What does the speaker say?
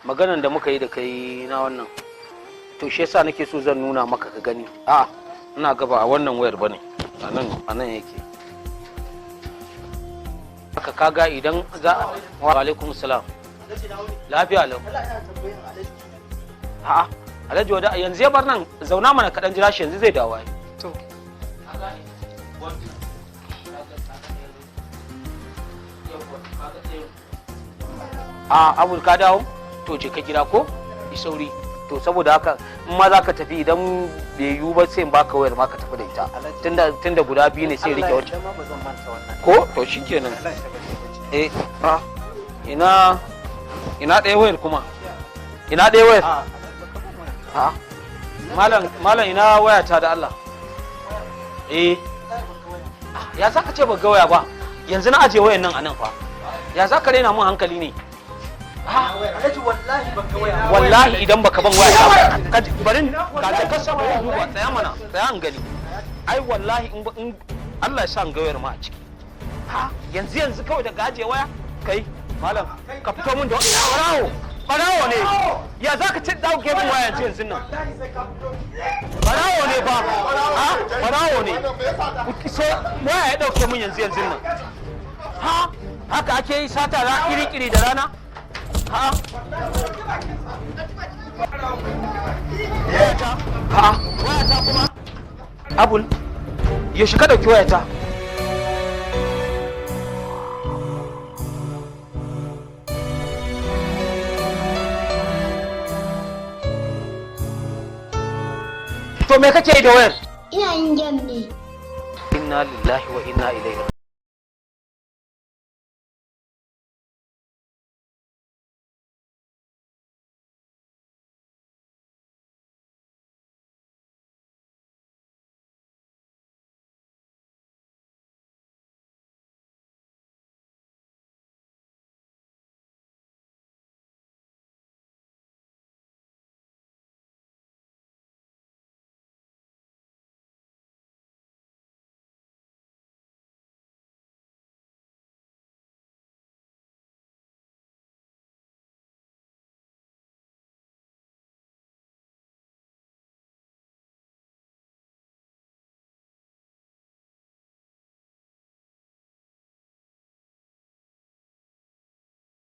maganan da muka yi da kai na wannan to shi yasa nake so zan nuna maka ka gani. A ina gaba a wannan wayar bane, a nan yake. Haka kaga idan za wa alaikum salam. Lafiya lau. A'a Alhaji Wada yanzu ya bar nan, zauna mana kaɗan jira shi yanzu zai dawo ai. To a abul ka dawo to je ka gida ko yi sauri to saboda haka in ma za ka tafi idan bai yiwu ba sai in baka wayar ma ka tafi da ita tunda guda biyu ne sai rike wacce ko to shikenan. Ina ɗaya wayar kuma ina ɗaya wayar malam ina wayata da Allah. Ya za ka ce ba ga waya ba yanzu na aje wayan nan a nan fa ya za ka raina mun hankali ne. Wallahi idan baka ban waya ba bari ka ce ka saba duba tsaya mana tsaya an gani ai wallahi in Allah ya sa gawayar ma a ciki. Yanzu kawai da gaje waya kai malam ka fito mun da barawo ne ya za ka ci dauke min waya yanzu nan barawo ne ba barawo ne so waya ya dauke min yanzu nan haka ake yi sata kiri da rana. Wayata kuma abul yaushe ka dauki wayata. To me kake yi da wayar? Ina yin game ne. Inna lillahi wa inna ilaihi